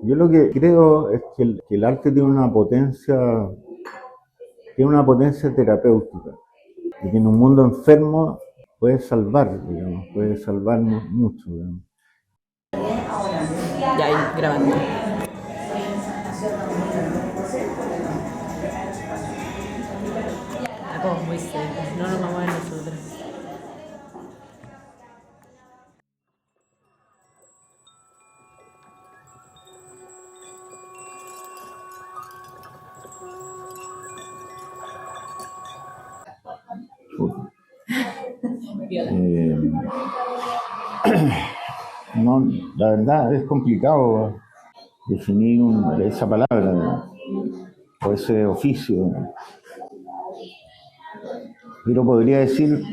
Yo lo que creo es que el arte tiene una potencia terapéutica y que en un mundo enfermo puede salvar, digamos, puede salvar mucho, digamos. Ya ahí grabando. Está como muy cerca, no nos vamos a ver nosotros. Eh, no, la verdad es complicado definir esa palabra, ¿no? O ese oficio, ¿no? Pero podría decir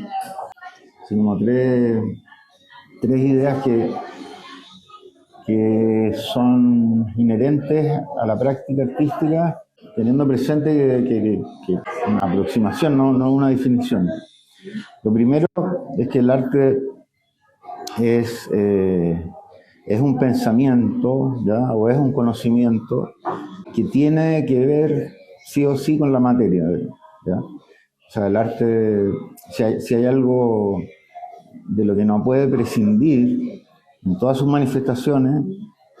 como tres ideas que son inherentes a la práctica artística, teniendo presente que una aproximación, no una definición. Lo primero es que el arte es, eh, es un pensamiento, ¿ya? O es un conocimiento que tiene que ver sí o sí con la materia, ¿ya? O sea, el arte, si hay algo de lo que no puede prescindir en todas sus manifestaciones,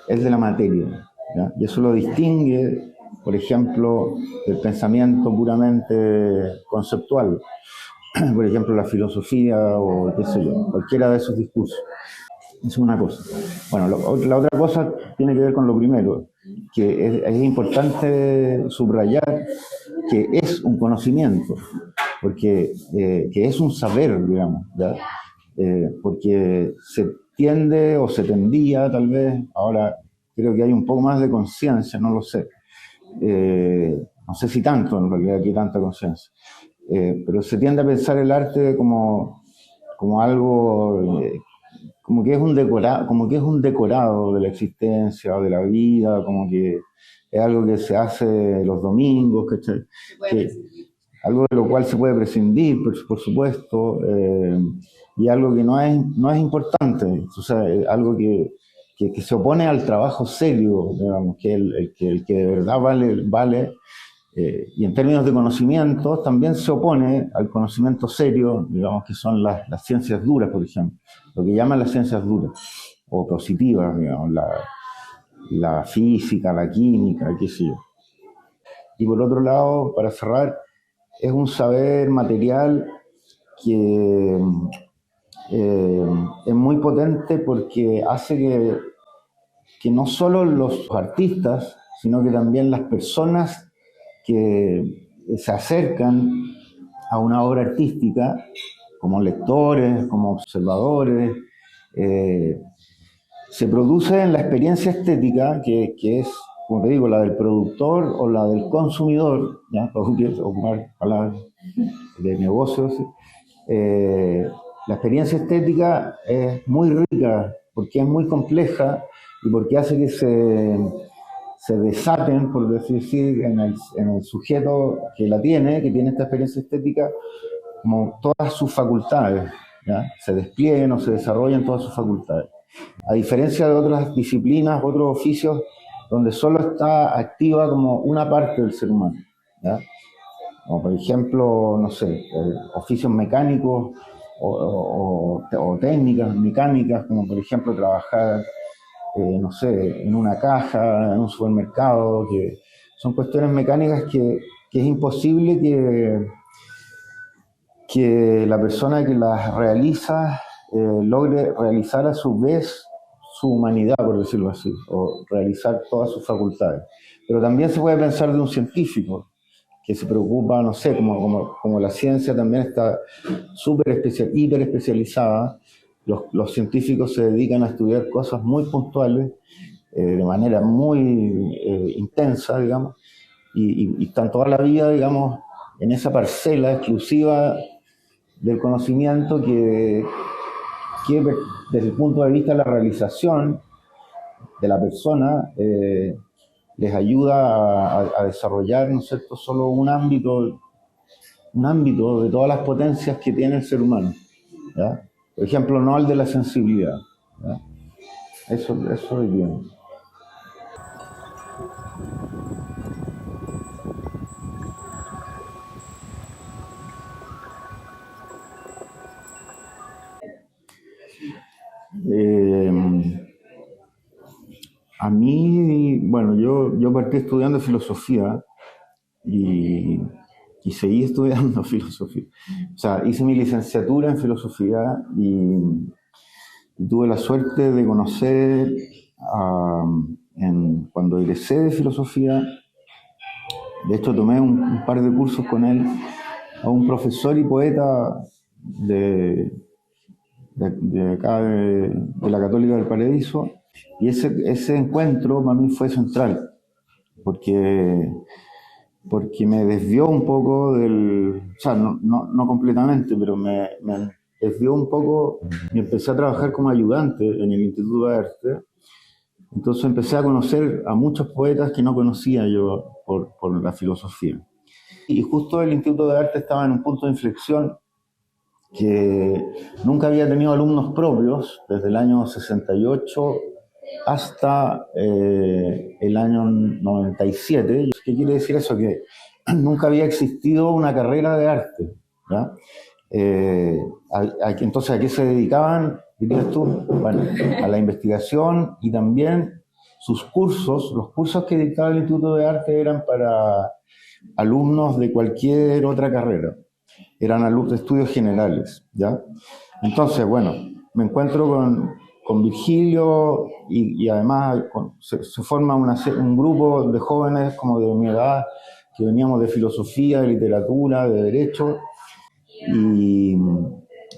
es de la materia, ¿ya? Y eso lo distingue, por ejemplo, del pensamiento puramente conceptual, por ejemplo, la filosofía o qué sé yo, cualquiera de esos discursos. Es una cosa. Bueno, la otra cosa tiene que ver con lo primero, que es importante subrayar que es un conocimiento, porque que es un saber, digamos, ¿ya? Porque se tiende o se tendía, tal vez, ahora creo que hay un poco más de conciencia, no lo sé. No sé si tanto, en realidad, aquí tanta conciencia. Pero se tiende a pensar el arte como algo como que es un decorado, como que es un decorado de la existencia o de la vida, como que es algo que se hace los domingos, que algo de lo cual se puede prescindir, por supuesto, y algo que no es importante, o sea, algo que se opone al trabajo serio, digamos, que el que de verdad vale, y en términos de conocimientos también se opone al conocimiento serio, digamos que son las ciencias duras, por ejemplo, lo que llaman las ciencias duras o positivas, digamos, la física, la química, qué sé yo. Y por otro lado, para cerrar, es un saber material que eh, es muy potente porque hace que no solo los artistas, sino que también las personas que se acercan a una obra artística como lectores, como observadores, eh, se produce en la experiencia estética que es, como te digo, la del productor o la del consumidor, ¿ya? Para ocupar palabras de negocios. eh, la experiencia estética es muy rica porque es muy compleja y porque hace que se desaten, por decir así, en el sujeto que tiene esta experiencia estética, como todas sus facultades, ¿ya? Se desplieguen o se desarrollen todas sus facultades. A diferencia de otras disciplinas, otros oficios, donde solo está activa como una parte del ser humano, ¿ya? Como por ejemplo, no sé, oficios mecánicos o técnicas mecánicas, como por ejemplo trabajar, no sé, en una caja, en un supermercado, que son cuestiones mecánicas que es imposible que la persona que las realiza logre realizar a su vez su humanidad, por decirlo así, o realizar todas sus facultades. Pero también se puede pensar de un científico que se preocupa, no sé, como la ciencia también está hiper especializada, los científicos se dedican a estudiar cosas muy puntuales, de manera muy intensa, digamos, y están toda la vida, digamos, en esa parcela exclusiva del conocimiento que desde el punto de vista de la realización de la persona les ayuda a desarrollar, ¿no es cierto?, solo un ámbito de todas las potencias que tiene el ser humano, ¿ya? Por ejemplo, no el de la sensibilidad, ¿ya? Eso es bien. Eh, a mí, bueno, yo partí estudiando filosofía y, y seguí estudiando filosofía. O sea, hice mi licenciatura en filosofía y tuve la suerte de conocer, cuando egresé de filosofía, de hecho tomé un par de cursos con él, a un profesor y poeta de, de acá de la Católica del Paraíso, y ese encuentro para mí fue central, porque, porque me desvió un poco o sea, no completamente, pero me desvió un poco y empecé a trabajar como ayudante en el Instituto de Arte. Entonces empecé a conocer a muchos poetas que no conocía yo por la filosofía. Y justo el Instituto de Arte estaba en un punto de inflexión que nunca había tenido alumnos propios desde el año 68 hasta el año 97. ¿Qué quiere decir eso? Que nunca había existido una carrera de arte. ¿Ya? Entonces, ¿a qué se dedicaban, dirías tú? Bueno, a la investigación, y también sus cursos, los cursos que dictaba el Instituto de Arte eran para alumnos de cualquier otra carrera, eran alumnos de estudios generales, ¿ya? Entonces, bueno, me encuentro con Virgilio y además se forma un grupo de jóvenes como de mi edad, que veníamos de filosofía, de literatura, de derecho, y,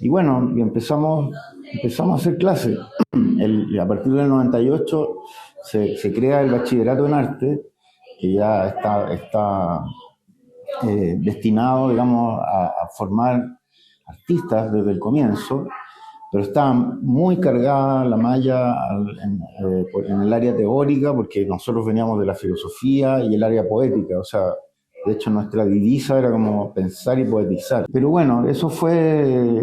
y bueno, y empezamos a hacer clases. A partir del 98 se crea el bachillerato en arte, que ya está destinado, digamos, a formar artistas desde el comienzo, pero está muy cargada la malla en el área teórica, porque nosotros veníamos de la filosofía y el área poética, o sea, de hecho nuestra divisa era como pensar y poetizar. Pero bueno, eso fue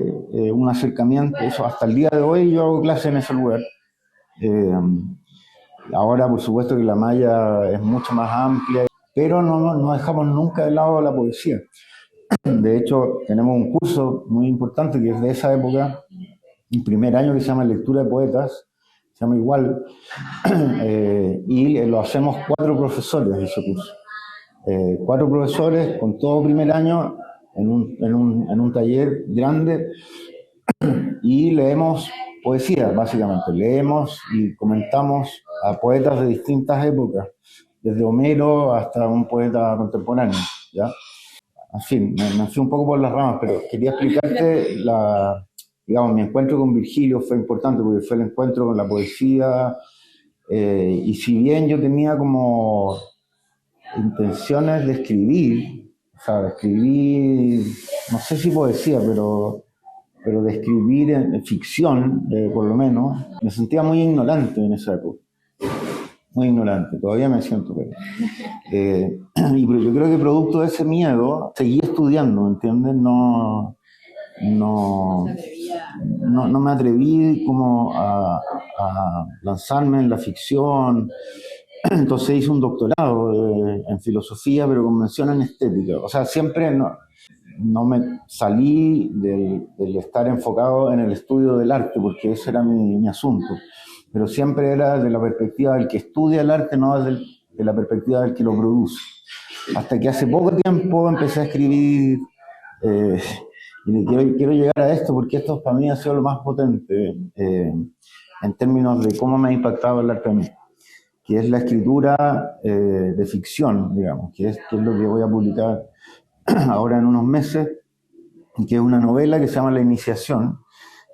un acercamiento, eso hasta el día de hoy yo hago clase en ese lugar. Eh, Ahora, por supuesto que la malla es mucho más amplia, pero no dejamos nunca de lado la poesía. De hecho, tenemos un curso muy importante que es de esa época, un primer año, que se llama Lectura de Poetas, se llama igual, y lo hacemos 4 profesores de ese curso. 4 profesores con todo primer año en un taller grande, y leemos poesía, básicamente. Leemos y comentamos a poetas de distintas épocas, desde Homero hasta un poeta contemporáneo, ¿ya? En fin, me fui un poco por las ramas, pero quería explicarte digamos, mi encuentro con Virgilio fue importante porque fue el encuentro con la poesía, y si bien yo tenía como intenciones de escribir, o sea, de escribir, no sé si poesía, pero de escribir en ficción, por lo menos, me sentía muy ignorante en esa época. Muy ignorante, todavía me siento, pero yo creo que producto de ese miedo seguí estudiando, ¿entiendes? No, no me atreví como a lanzarme en la ficción. Entonces hice un doctorado en filosofía, pero con mención en estética. O sea, siempre no me salí del estar enfocado en el estudio del arte, porque ese era mi asunto. Pero siempre era desde la perspectiva del que estudia el arte, no desde de la perspectiva del que lo produce. Hasta que hace poco tiempo empecé a escribir, y quiero llegar a esto porque esto para mí ha sido lo más potente en términos de cómo me ha impactado el arte a mí, que es la escritura de ficción, digamos, que es lo que voy a publicar ahora en unos meses, que es una novela que se llama La Iniciación,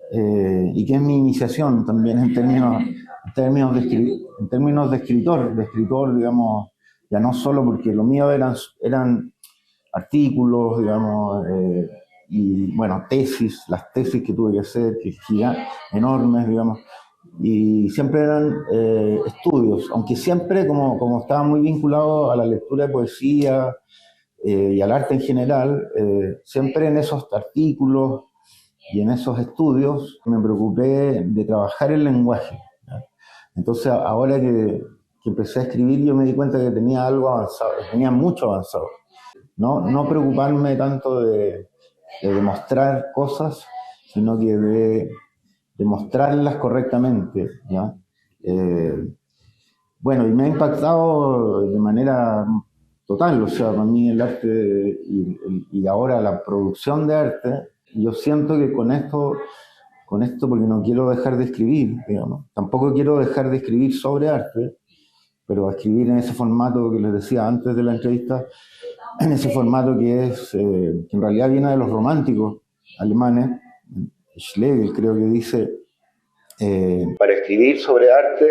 y que es mi iniciación también en términos de escritor, digamos, ya no solo porque lo mío eran artículos, digamos, y bueno, las tesis que tuve que hacer, que enormes, digamos, y siempre eran estudios, aunque siempre como estaba muy vinculado a la lectura de poesía y al arte en general, siempre en esos artículos y en esos estudios me preocupé de trabajar el lenguaje, ¿ya? Entonces, ahora que que empecé a escribir, yo me di cuenta que tenía algo avanzado, tenía mucho avanzado. No preocuparme tanto de demostrar cosas, sino que de demostrarlas correctamente, ¿ya? Eh, bueno, y me ha impactado de manera total, o sea, para mí el arte y ahora la producción de arte, yo siento que con esto, porque no quiero dejar de escribir, digamos, tampoco quiero dejar de escribir sobre arte, pero a escribir en ese formato que les decía antes de la entrevista, en ese formato que en realidad viene de los románticos alemanes. Schlegel creo que dice, para escribir sobre arte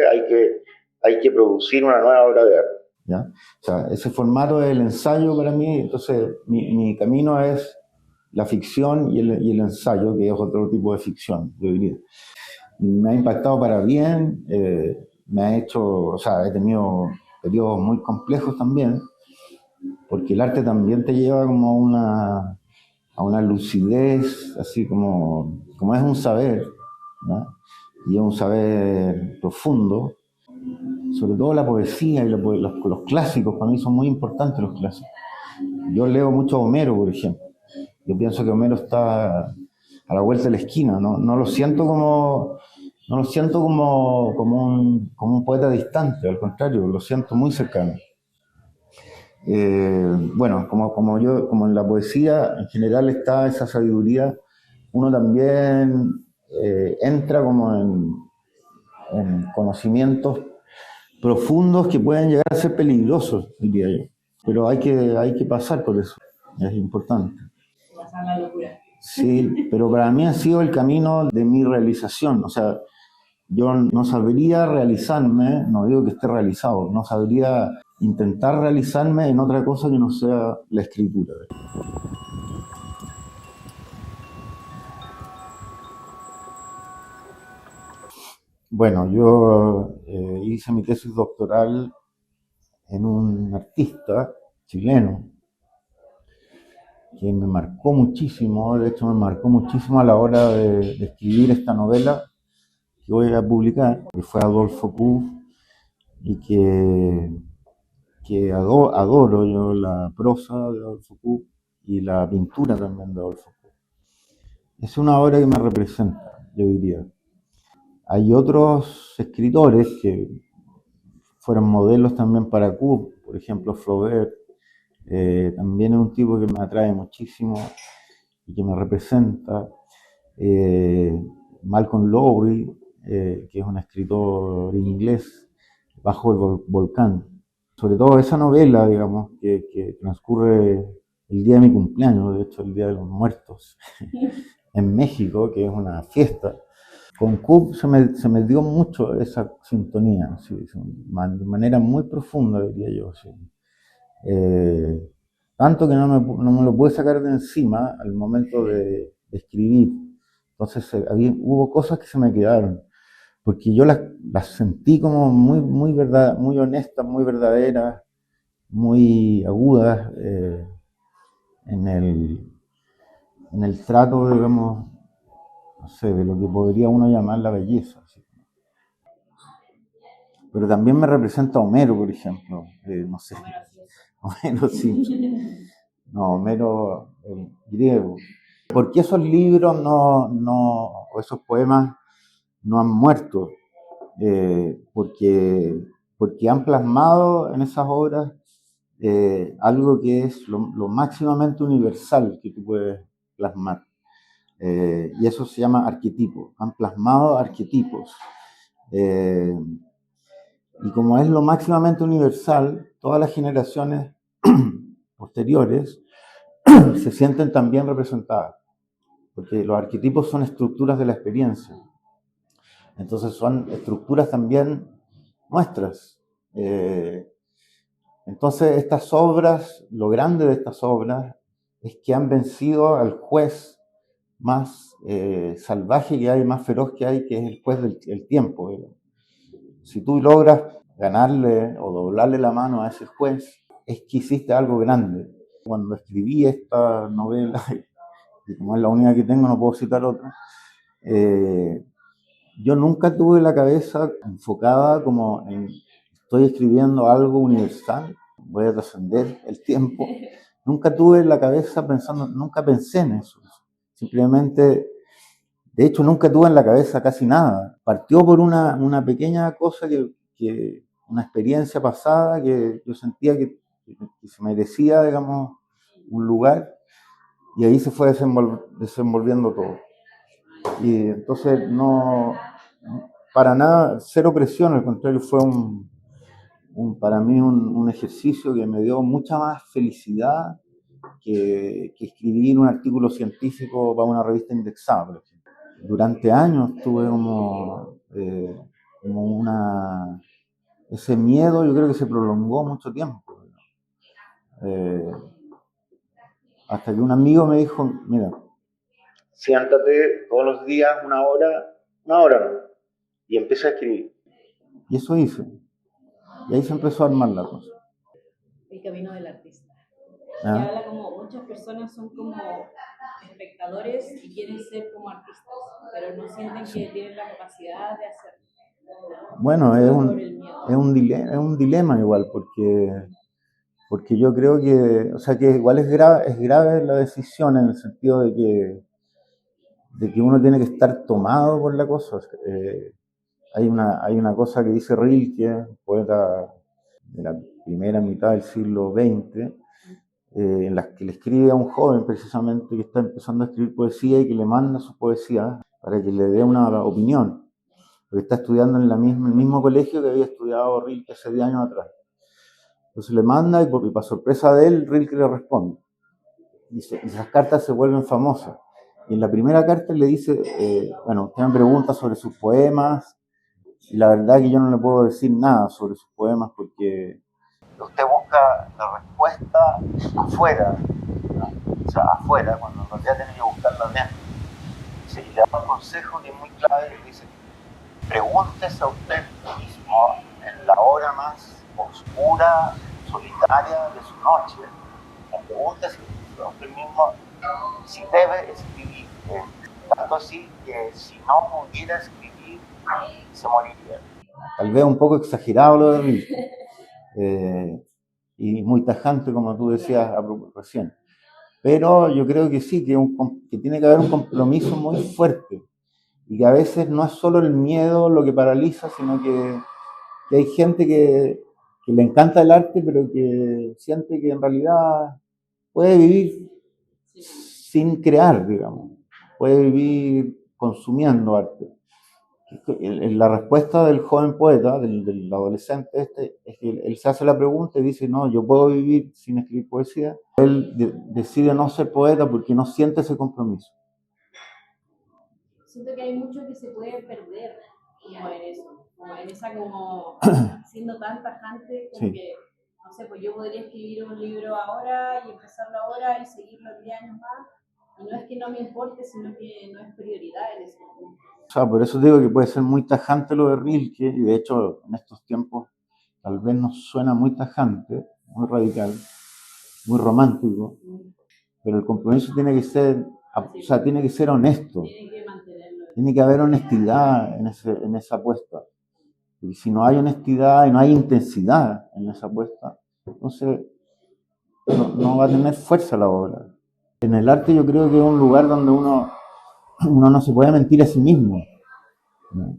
hay que producir una nueva obra de arte, ¿ya? O sea, ese formato es el ensayo para mí, entonces mi camino es la ficción y el ensayo, que es otro tipo de ficción, yo diría. Y me ha impactado para bien, me ha hecho, o sea, he tenido periodos muy complejos también, porque el arte también te lleva como a una lucidez, así como es un saber, ¿no? Y es un saber profundo, sobre todo la poesía y los clásicos, para mí son muy importantes los clásicos. Yo leo mucho a Homero, por ejemplo. Yo pienso que Homero está a la vuelta de la esquina, no lo siento como un poeta distante, al contrario, lo siento muy cercano. Bueno, como en la poesía en general está esa sabiduría, uno también entra como en conocimientos profundos que pueden llegar a ser peligrosos, diría yo. Pero hay que pasar por eso, es importante. Pasar la locura. Sí, pero para mí ha sido el camino de mi realización, o sea, yo no sabría realizarme, no digo que esté realizado, no sabría intentar realizarme en otra cosa que no sea la escritura. Bueno, yo hice mi tesis doctoral en un artista chileno que me marcó muchísimo, de hecho me marcó muchísimo a la hora de escribir esta novela que voy a publicar, que fue Adolfo Kuh, y que adoro yo la prosa de Adolfo Kuh y la pintura también de Adolfo Kuh. Es una obra que me representa, yo diría. Hay otros escritores que fueron modelos también para Kuh, por ejemplo Flaubert, también es un tipo que me atrae muchísimo y que me representa. Eh, Malcolm Lowry, que es un escritor inglés, Bajo el volcán. Sobre todo esa novela, digamos, que transcurre el día de mi cumpleaños, de hecho el Día de los Muertos, en México, que es una fiesta. Con Coop se me dio mucho esa sintonía, sí, de manera muy profunda, diría yo. Sí. Eh, Tanto que no me lo pude sacar de encima al momento de escribir. Entonces hubo cosas que se me quedaron, porque yo las sentí como muy honestas, muy verdaderas, muy agudas en en el trato, digamos, no sé, de lo que podría uno llamar la belleza. ¿Sí? Pero también me representa Homero, por ejemplo, no sé, Homero Simpson, no, Homero el griego. ¿Por qué esos libros o esos poemas no han muerto? Porque han plasmado en esas obras algo que es lo máximamente universal que tú puedes plasmar. Y eso se llama arquetipo. Han plasmado arquetipos. Y como es lo máximamente universal, todas las generaciones posteriores se sienten también representadas, porque los arquetipos son estructuras de la experiencia. Entonces son estructuras también nuestras. Entonces estas obras, lo grande de estas obras es que han vencido al juez más salvaje que hay, más feroz que hay, que es el juez del tiempo. Si tú logras ganarle o doblarle la mano a ese juez, es que hiciste algo grande. Cuando escribí esta novela, y como es la única que tengo, no puedo citar otra, yo nunca tuve la cabeza enfocada como en estoy escribiendo algo universal, voy a trascender el tiempo. Nunca tuve en la cabeza pensando, nunca pensé en eso. Simplemente, de hecho, nunca tuve en la cabeza casi nada. Partió por una pequeña cosa una experiencia pasada que yo sentía que se merecía, digamos, un lugar, y ahí se fue desenvolviendo todo. Y entonces para nada, cero presión, al contrario, fue para mí un ejercicio que me dio mucha más felicidad que escribir un artículo científico para una revista indexada, por ejemplo. Durante años tuve ese miedo, yo creo que se prolongó mucho tiempo. Eh, Hasta que un amigo me dijo, mira, siéntate todos los días una hora, ¿no? Y empecé a escribir. Y eso hice. Y ahí se empezó a armar la cosa. El camino del artista. ¿Ah? Y habla como muchas personas son como espectadores y quieren ser como artistas, pero no sienten que tienen la capacidad de hacerlo. Bueno, es un dilema igual, porque yo creo que, o sea, que igual es grave la decisión en el sentido de que uno tiene que estar tomado por la cosa. Hay una cosa que dice Rilke, poeta de la primera mitad del siglo XX, en las que le escribe a un joven precisamente que está empezando a escribir poesía y que le manda su poesía para que le dé una opinión, porque está estudiando en el mismo colegio que había estudiado Rilke hace 10 años atrás. Entonces le manda y para sorpresa de él, Rilke le responde. Y esas cartas se vuelven famosas. Y en la primera carta le dice, bueno, usted me pregunta sobre sus poemas, y la verdad que yo no le puedo decir nada sobre sus poemas porque usted busca la respuesta afuera, ¿no? O sea, afuera, cuando en realidad tiene que buscarla adentro. Sí, y le da un consejo que es muy clave, que dice, pregúntese a usted mismo en la hora más oscura, solitaria de su noche, pregúntese a usted mismo si debe escribir, tanto así que si no pudiera escribir, se moriría. Tal vez un poco exagerado lo de Rilke, y muy tajante, como tú decías recién. Pero yo creo que sí, que tiene que haber un compromiso muy fuerte y que a veces no es solo el miedo lo que paraliza, sino que hay gente que le encanta el arte, pero que siente que en realidad puede vivir sin crear, digamos, puede vivir consumiendo arte. La respuesta del joven poeta, del adolescente es que él se hace la pregunta y dice, no, yo puedo vivir sin escribir poesía. Él decide no ser poeta porque no siente ese compromiso. Siento que hay mucho que se puede perder como en eso, como en esa como siendo tan tajante como que, no sé, pues yo podría escribir un libro ahora y empezarlo ahora y seguirlo 10 años más. Y no es que no me importe, sino que no es prioridad en ese momento. O sea, por eso digo que puede ser muy tajante lo de Rilke, y de hecho en estos tiempos tal vez nos suena muy tajante, muy radical, muy romántico, pero el compromiso tiene que ser, o sea, tiene que ser honesto. Tiene que mantenerlo. Tiene que haber honestidad en esa apuesta. Y si no hay honestidad y no hay intensidad en esa apuesta, entonces no va a tener fuerza la obra. En el arte yo creo que es un lugar donde uno no se puede mentir a sí mismo, ¿no?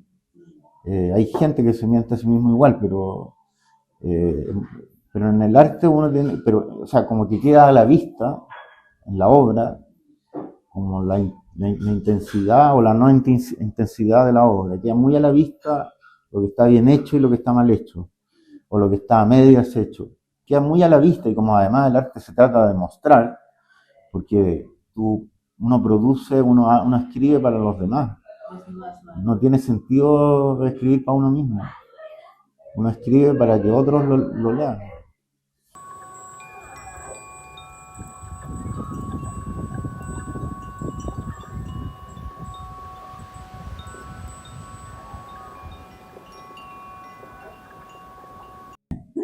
Hay gente que se miente a sí mismo igual, pero en el arte uno tiene, o sea, como que queda a la vista en la obra, como la intensidad o la no intensidad de la obra, queda muy a la vista lo que está bien hecho y lo que está mal hecho, o lo que está a medias hecho, queda muy a la vista. Y como además el arte se trata de mostrar, porque uno produce, uno escribe para los demás. No tiene sentido escribir para uno mismo. Uno escribe para que otros lo lean.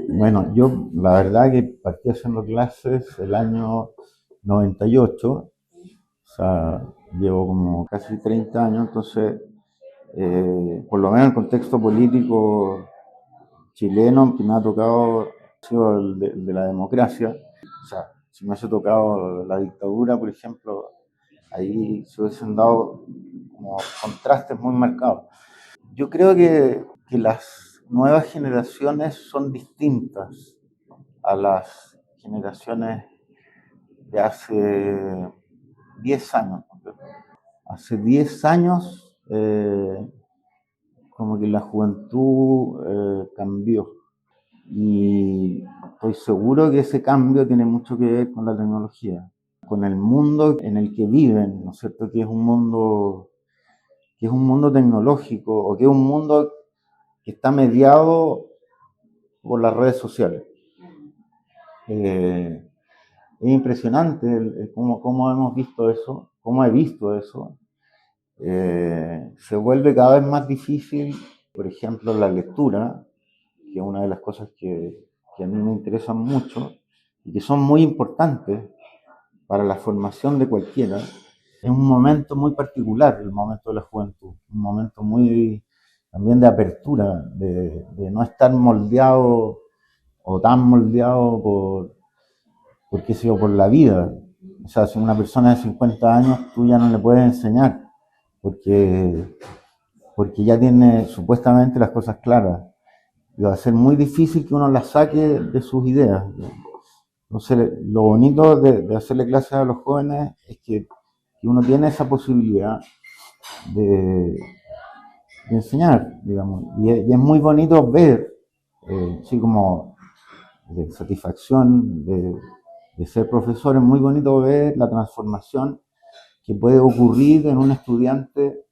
Bueno, yo la verdad que partí haciendo clases el año 98, o sea, llevo como casi 30 años, entonces, por lo menos el contexto político chileno que me ha tocado ha sido el de la democracia. O sea, si me hubiese tocado la dictadura, por ejemplo, ahí se hubiesen dado como contrastes muy marcados. Yo creo que las nuevas generaciones son distintas a las generaciones de hace 10 años. Hace 10 años, como que la juventud cambió. Y estoy seguro que ese cambio tiene mucho que ver con la tecnología, con el mundo en el que viven, ¿no es cierto? Que es un mundo tecnológico o que es un mundo que está mediado por las redes sociales. Es impresionante cómo hemos visto eso, cómo he visto eso. Se vuelve cada vez más difícil, por ejemplo, la lectura, que es una de las cosas que a mí me interesan mucho y que son muy importantes para la formación de cualquiera. Es un momento muy particular, el momento de la juventud, un momento muy también de apertura, de no estar moldeado o tan moldeado qué sé yo, por la vida. O sea, si una persona de 50 años tú ya no le puedes enseñar porque, porque ya tiene supuestamente las cosas claras. Y va a ser muy difícil que uno las saque de sus ideas. Entonces, lo bonito de hacerle clases a los jóvenes es que uno tiene esa posibilidad de, de enseñar, digamos. Y es muy bonito ver, así como de satisfacción de ser profesor, es muy bonito ver la transformación que puede ocurrir en un estudiante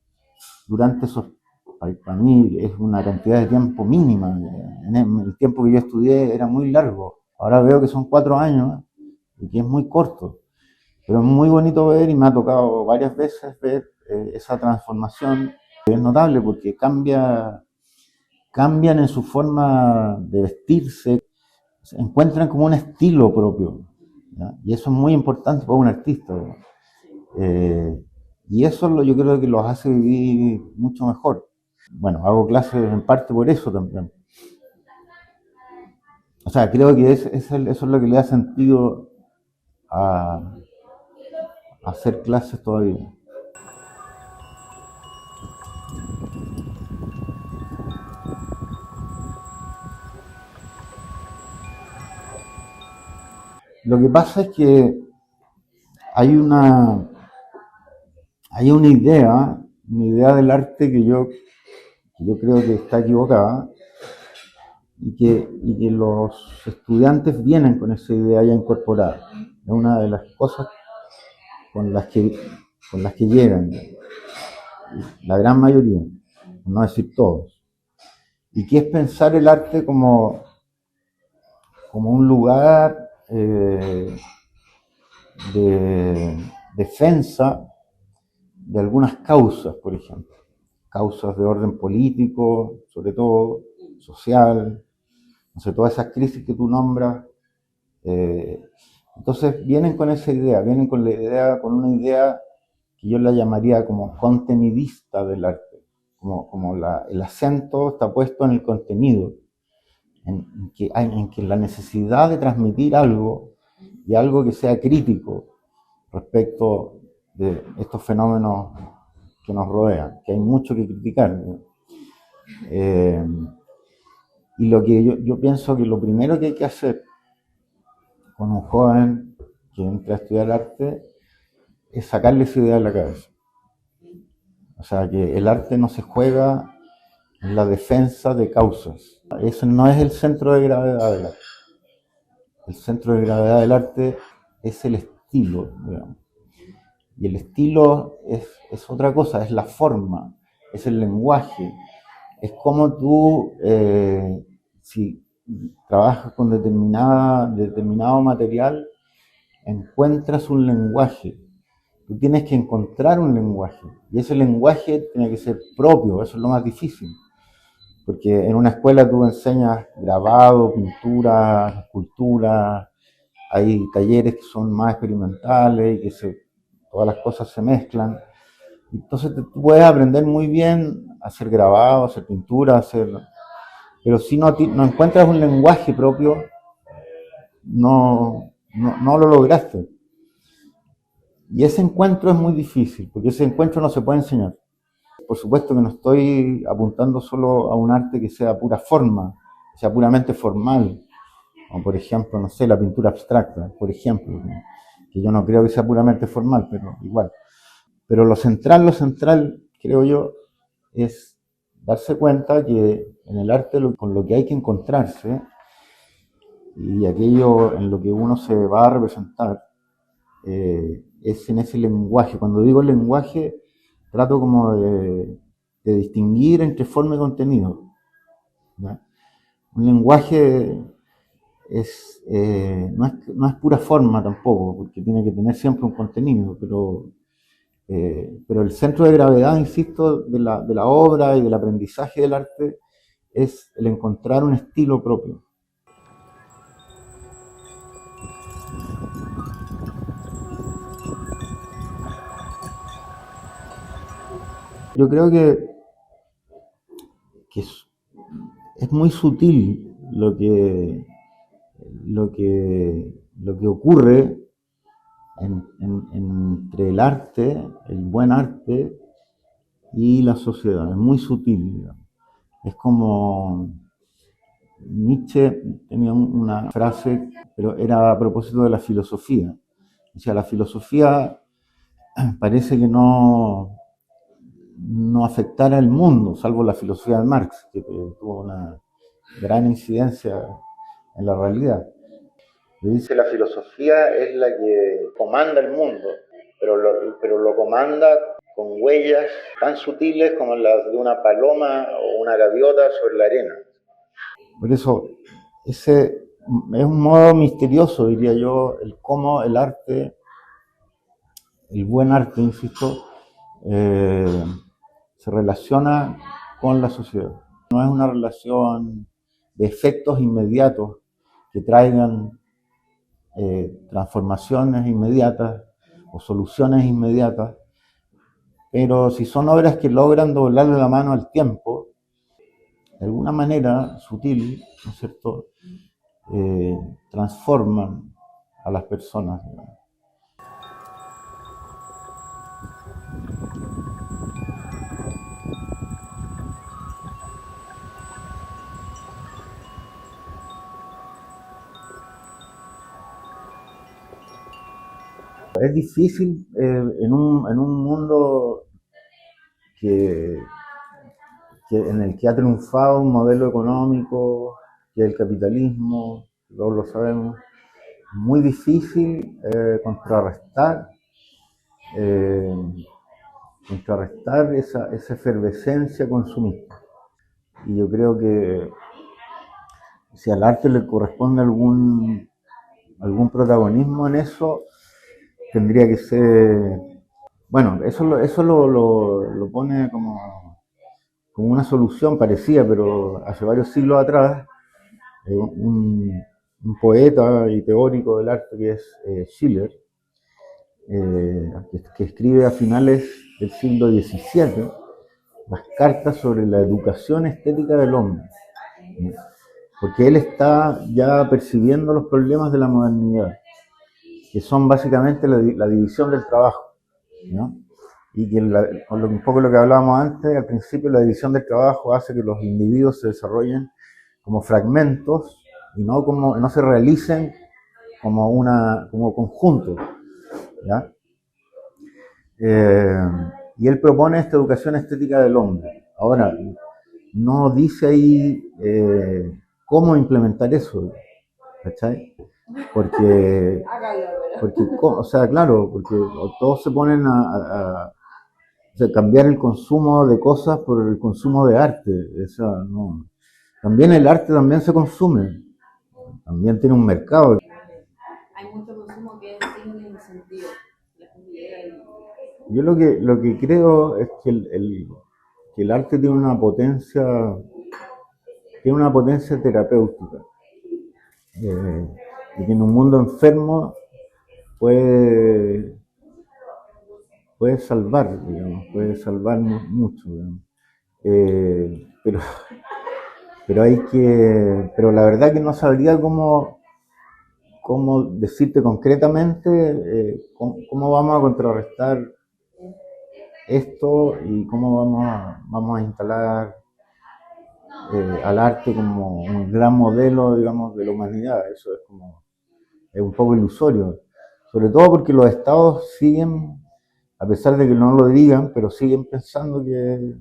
durante esos, para mí es una cantidad de tiempo mínima. En el tiempo que yo estudié era muy largo. Ahora veo que son 4 años y que es muy corto. Pero es muy bonito ver y me ha tocado varias veces ver esa transformación. Es notable porque cambian en su forma de vestirse, encuentran como un estilo propio, ¿ya? Y eso es muy importante para un artista. Eh, y eso yo creo que los hace vivir mucho mejor. Bueno, hago clases en parte por eso también. O sea, creo que eso es lo que le da sentido a, a hacer clases todavía. Lo que pasa es que hay una, hay una idea del arte que yo creo que está equivocada y que los estudiantes vienen con esa idea ya incorporada. Es una de las cosas con las que, con las que llegan, la gran mayoría, por no decir todos. Y que es pensar el arte como un lugar de defensa de algunas causas, por ejemplo. Causas de orden político, sobre todo, social, no sé, todas esas crisis que tú nombras. Eh, entonces vienen con esa idea, vienen con una idea que yo la llamaría como contenidista del arte, como el acento está puesto en el contenido, en que la necesidad de transmitir algo y algo que sea crítico respecto de estos fenómenos que nos rodean, que hay mucho que criticar, ¿no? Eh, y lo que yo pienso que lo primero que hay que hacer con un joven que entra a estudiar arte es sacarle esa idea de la cabeza. O sea, que el arte no se juega en la defensa de causas. Ese no es el centro de gravedad del arte. El centro de gravedad del arte es el estilo, digamos. Y el estilo es otra cosa, es la forma, es el lenguaje, es como tú, si trabajas con determinado material, encuentras un lenguaje. Tú tienes que encontrar un lenguaje. Y ese lenguaje tiene que ser propio, eso es lo más difícil. Porque en una escuela tú enseñas grabado, pintura, escultura, hay talleres que son más experimentales y todas las cosas se mezclan. Entonces tú puedes aprender muy bien a hacer grabado, a hacer pintura, pero si no encuentras un lenguaje propio, no lo lograste. Y ese encuentro es muy difícil, porque ese encuentro no se puede enseñar. Por supuesto que no estoy apuntando solo a un arte que sea pura forma, que sea puramente formal, como por ejemplo, no sé, la pintura abstracta, por ejemplo, que yo no creo que sea puramente formal, pero igual. Pero lo central, creo yo, es darse cuenta que en el arte con lo que hay que encontrarse y aquello en lo que uno se va a representar es en ese lenguaje. Cuando digo lenguaje, trato como de distinguir entre forma y contenido, ¿ya? Un lenguaje no es pura forma tampoco, porque tiene que tener siempre un contenido, pero el centro de gravedad, insisto, de la obra y del aprendizaje del arte es el encontrar un estilo propio. Yo creo que es muy sutil lo que ocurre entre el arte, el buen arte y la sociedad. Es muy sutil, digamos. Es como Nietzsche tenía una frase, pero era a propósito de la filosofía. O sea, la filosofía parece que no afectara el mundo, salvo la filosofía de Marx, que tuvo una gran incidencia en la realidad. Le dice, la filosofía es la que comanda el mundo, pero lo comanda con huellas tan sutiles como las de una paloma o una gaviota sobre la arena. Por eso, ese es un modo misterioso, diría yo, el cómo el arte, el buen arte, insisto, se relaciona con la sociedad. No es una relación de efectos inmediatos que traigan transformaciones inmediatas o soluciones inmediatas, pero si son obras que logran doblarle la mano al tiempo, de alguna manera sutil, ¿no es cierto?, transforman a las personas. Es difícil en un mundo que, en el que ha triunfado un modelo económico, que es el capitalismo, todos lo sabemos, muy difícil eh, contrarrestar esa efervescencia consumista. Y yo creo que si al arte le corresponde algún protagonismo en eso, tendría que ser, bueno, eso lo pone como una solución parecida, pero hace varios siglos atrás, un poeta y teórico del arte que es Schiller, que escribe a finales del siglo XVII las cartas sobre la educación estética del hombre, ¿no? Porque él está ya percibiendo los problemas de la modernidad, que son básicamente la división del trabajo, ¿no? Y que un poco lo que hablábamos antes, al principio la división del trabajo hace que los individuos se desarrollen como fragmentos y no se realicen como conjuntos, ¿ya? Y él propone esta educación estética del hombre. Ahora, no dice ahí cómo implementar eso, ¿cachai? Porque, o sea, claro, porque todos se ponen o sea, cambiar el consumo de cosas por el consumo de arte. O sea, no. También el arte también se consume, también tiene un mercado. Hay mucho consumo que es sin sentido. Yo lo que creo es que que el arte tiene una potencia terapéutica. Y que en un mundo enfermo puede, puede salvar, digamos, puede salvar mucho, digamos. Eh, pero, pero la verdad que no sabría cómo decirte concretamente cómo vamos a contrarrestar esto y cómo vamos a instalar al arte como un gran modelo, digamos, de la humanidad. Eso es un poco ilusorio, sobre todo porque los estados siguen, a pesar de que no lo digan, pero siguen pensando que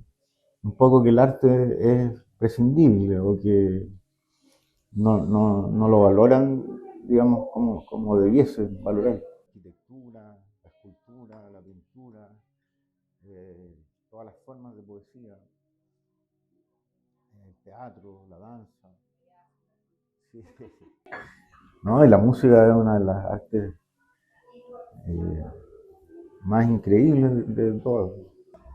un poco que el arte es prescindible o que no lo valoran, digamos, como debiesen valorar. La arquitectura, la escultura, la pintura, todas las formas de poesía, el teatro, la danza. Sí. No, y la música es una de las artes eh, más increíbles de todas.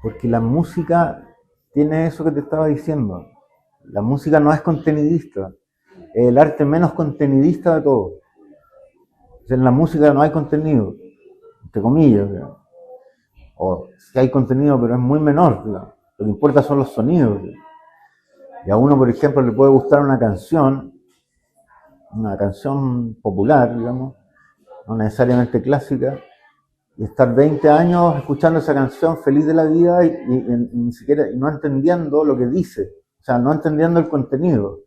Porque la música tiene eso que te estaba diciendo. La música no es contenidista, es el arte menos contenidista de todo. O sea, en la música no hay contenido, entre comillas. O si hay contenido, pero es muy menor. Lo que importa son los sonidos. Y a uno, por ejemplo, le puede gustar una canción popular, digamos, no necesariamente clásica, y estar 20 años escuchando esa canción feliz de la vida y ni siquiera y no entendiendo lo que dice, o sea, no entendiendo el contenido.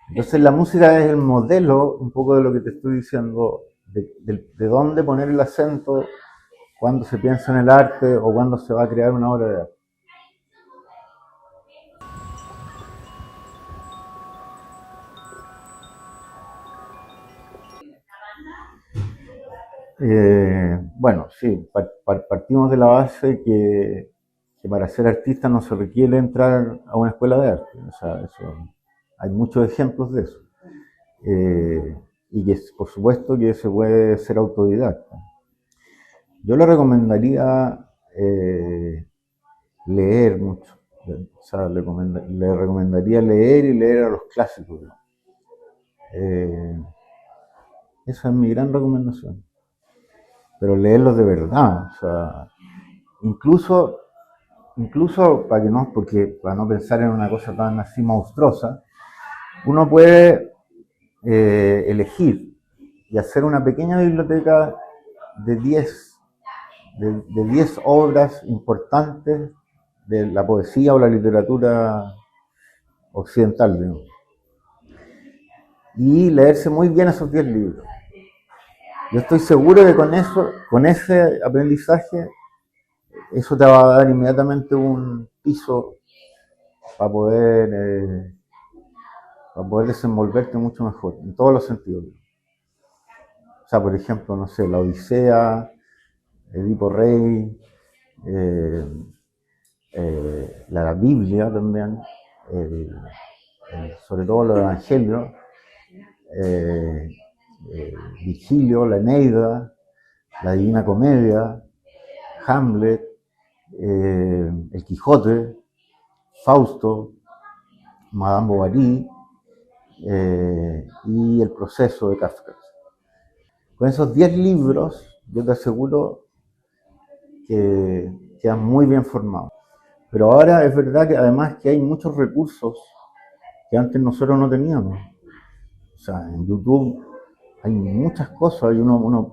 Entonces la música es el modelo un poco de lo que te estoy diciendo, de dónde poner el acento cuando se piensa en el arte o cuando se va a crear una obra de arte. Bueno, sí, partimos de la base que para ser artista no se requiere entrar a una escuela de arte. O sea, hay muchos ejemplos de eso. Y que por supuesto que se puede ser autodidacta. Yo le recomendaría leer mucho. O sea, le recomendaría leer y leer a los clásicos. Esa es mi gran recomendación. Pero leerlos de verdad. O sea, incluso para no pensar en una cosa tan así monstruosa, uno puede elegir y hacer una pequeña biblioteca de 10 obras importantes de la poesía o la literatura occidental, digamos. Y leerse muy bien esos 10 libros. Yo estoy seguro que con ese aprendizaje, eso te va a dar inmediatamente un piso para poder desenvolverte mucho mejor, en todos los sentidos. O sea, por ejemplo, no sé, la Odisea, Edipo Rey, la Biblia también, sobre todo los Evangelios, Virgilio, la Eneida, la Divina Comedia, Hamlet, El Quijote, Fausto, Madame Bovary y El Proceso de Kafka. Con esos 10 libros, yo te aseguro que quedan muy bien formados. Pero ahora es verdad que además que hay muchos recursos que antes nosotros no teníamos. O sea, en YouTube hay muchas cosas,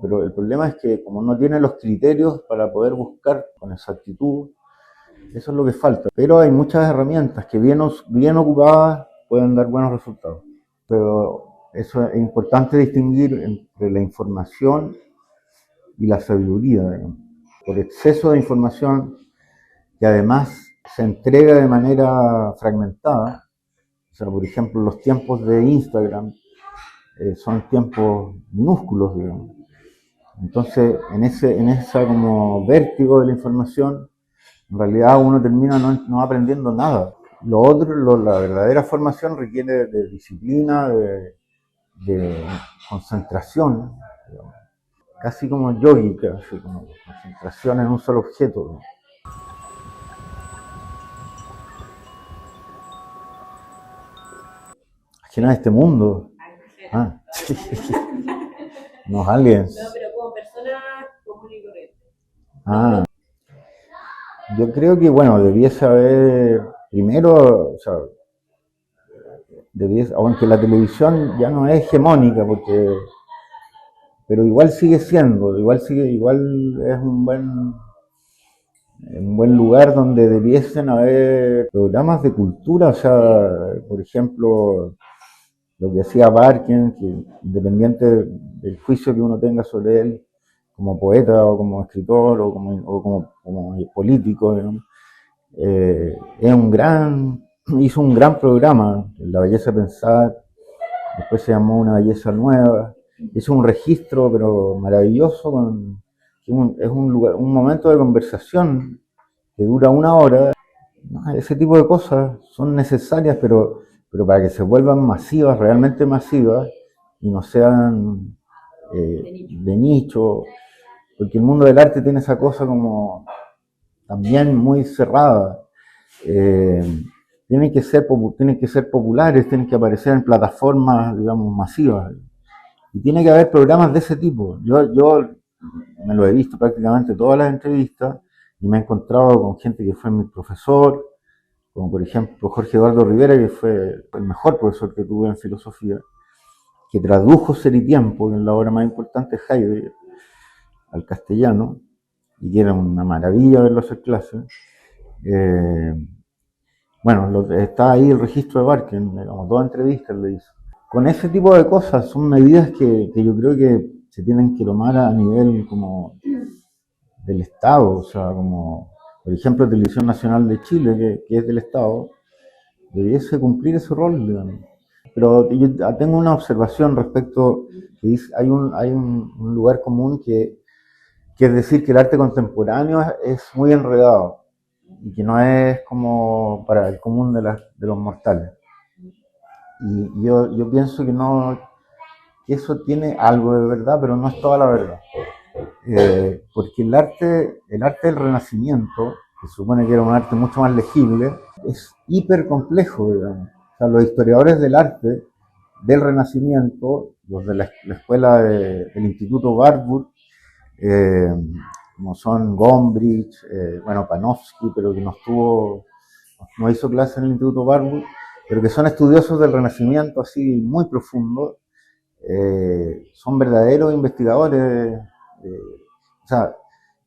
pero el problema es que como no tiene los criterios para poder buscar con exactitud, eso es lo que falta. Pero hay muchas herramientas que bien ocupadas pueden dar buenos resultados. Pero eso es importante distinguir entre la información y la sabiduría, digamos. Por exceso de información que además se entrega de manera fragmentada. O sea, por ejemplo, los tiempos de Instagram son tiempos minúsculos, digamos. Entonces, en esa como vértigo de la información, en realidad uno termina no aprendiendo nada. Lo otro, la verdadera formación requiere de disciplina, de concentración, digamos. Casi como yógica, así como concentración en un solo objeto, digamos. Ajena a este mundo. Ah, sí. Unos aliens. No, pero como persona común y corriente. Ah, yo creo que, bueno, debiese haber, primero, o sea, aunque la televisión ya no es hegemónica, pero igual sigue siendo, igual es un buen lugar donde debiesen haber programas de cultura, o sea, por ejemplo, lo que hacía Barken, que independiente del juicio que uno tenga sobre él, como poeta o como escritor como político, digamos, hizo un gran programa, La Belleza de Pensar, después se llamó Una Belleza Nueva, hizo un registro pero maravilloso, es un momento de conversación que dura una hora. ¿No? Ese tipo de cosas son necesarias, pero para que se vuelvan masivas, realmente masivas, y no sean de nicho, porque el mundo del arte tiene esa cosa como también muy cerrada. Eh, tienen que ser populares, tienen que aparecer en plataformas, digamos, masivas. Y tiene que haber programas de ese tipo. Yo me lo he visto prácticamente todas las entrevistas y me he encontrado con gente que fue mi profesor, como por ejemplo Jorge Eduardo Rivera, que fue el mejor profesor que tuve en filosofía, que tradujo Ser y Tiempo, que es la obra más importante de Heidegger, al castellano, y que era una maravilla verlo hacer clases. Bueno, está ahí el registro de Barken, digamos, 2 entrevistas le hizo. Con ese tipo de cosas son medidas que yo creo que se tienen que tomar a nivel como del Estado, o sea, como por ejemplo Televisión Nacional de Chile, que es del Estado, debiese cumplir ese rol, digamos. Pero yo tengo una observación respecto, que dice, hay un lugar común que es decir que el arte contemporáneo es muy enredado y que no es como para el común de los mortales. Y yo pienso que no, que eso tiene algo de verdad, pero no es toda la verdad. Porque el arte del Renacimiento, que se supone que era un arte mucho más legible, es hiper complejo, digamos. O sea, los historiadores del arte del Renacimiento, los de la escuela del Instituto Warburg, eh, como son Gombrich, bueno, Panofsky, pero que no hizo clase en el Instituto Warburg, pero que son estudiosos del Renacimiento así muy profundos, son verdaderos investigadores. O sea,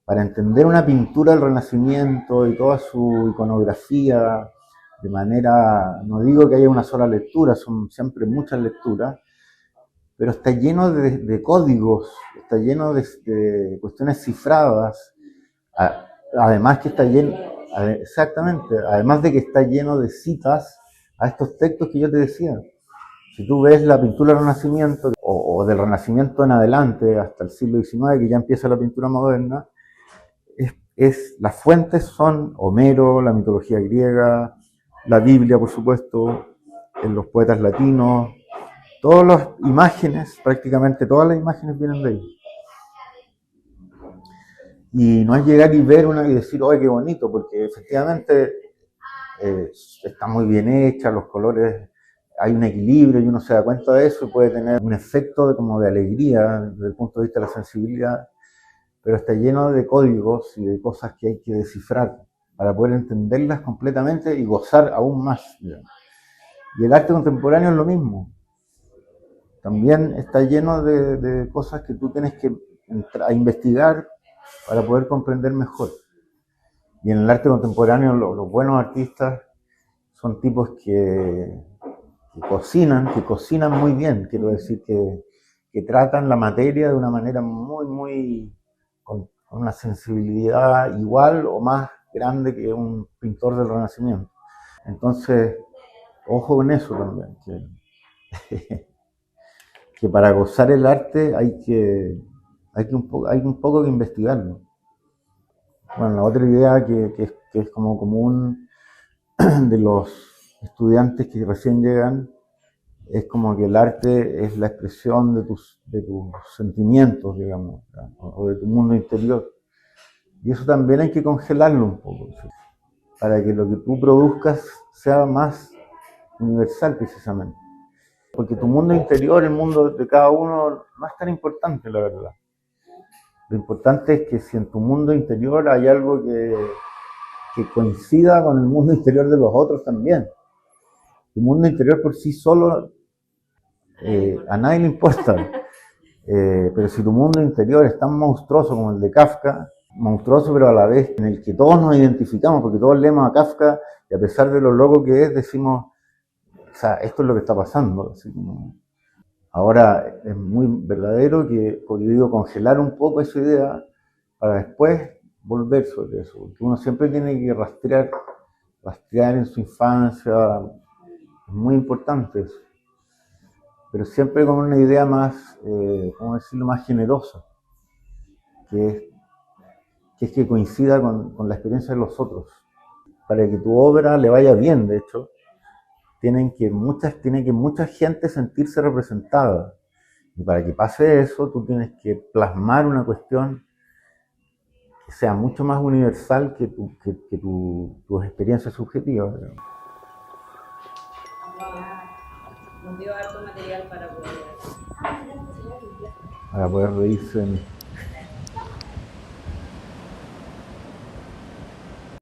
para entender una pintura del Renacimiento y toda su iconografía, de manera, no digo que haya una sola lectura, son siempre muchas lecturas, pero está lleno de códigos, está lleno de cuestiones cifradas, además que está lleno, exactamente, además de que está lleno de citas a estos textos que yo te decía. Si tú ves la pintura del Renacimiento, o del Renacimiento en adelante, hasta el siglo XIX, que ya empieza la pintura moderna, las fuentes son Homero, la mitología griega, la Biblia, por supuesto, los poetas latinos, todas las imágenes, prácticamente todas las imágenes vienen de ahí. Y no es llegar y ver una y decir, ¡ay, qué bonito! Porque efectivamente está muy bien hecha, los colores, hay un equilibrio y uno se da cuenta de eso y puede tener un efecto como de alegría desde el punto de vista de la sensibilidad, pero está lleno de códigos y de cosas que hay que descifrar para poder entenderlas completamente y gozar aún más. Digamos. Y el arte contemporáneo es lo mismo. También está lleno de cosas que tú tienes que entrar a investigar para poder comprender mejor. Y en el arte contemporáneo los buenos artistas son tipos que cocinan muy bien, quiero decir que tratan la materia de una manera con una sensibilidad igual o más grande que un pintor del Renacimiento. Entonces, ojo con eso también, que para gozar el arte hay un poco que investigarlo. Bueno, la otra idea que es como común de los estudiantes que recién llegan es como que el arte es la expresión de tus sentimientos, digamos, o de tu mundo interior. Y eso también hay que congelarlo un poco, ¿sí? Para que lo que tú produzcas sea más universal precisamente. Porque tu mundo interior, el mundo de cada uno, no es tan importante, la verdad. Lo importante es que si en tu mundo interior hay algo que coincida con el mundo interior de los otros también. Tu mundo interior por sí solo a nadie le importa. Pero si tu mundo interior es tan monstruoso como el de Kafka, monstruoso pero a la vez en el que todos nos identificamos, porque todos leemos a Kafka y a pesar de lo loco que es, decimos, o sea, esto es lo que está pasando. Así como, ahora es muy verdadero que he podido congelar un poco esa idea para después volver sobre eso, porque uno siempre tiene que rastrear en su infancia, es muy importante eso, pero siempre con una idea más, ¿cómo decirlo?, más generosa, que es que coincida con la experiencia de los otros. Para que tu obra le vaya bien, de hecho, tiene que mucha gente sentirse representada. Y para que pase eso, tú tienes que plasmar una cuestión que sea mucho más universal que tus experiencias subjetivas. Nos dio harto material para poder Para poder reírse de mí.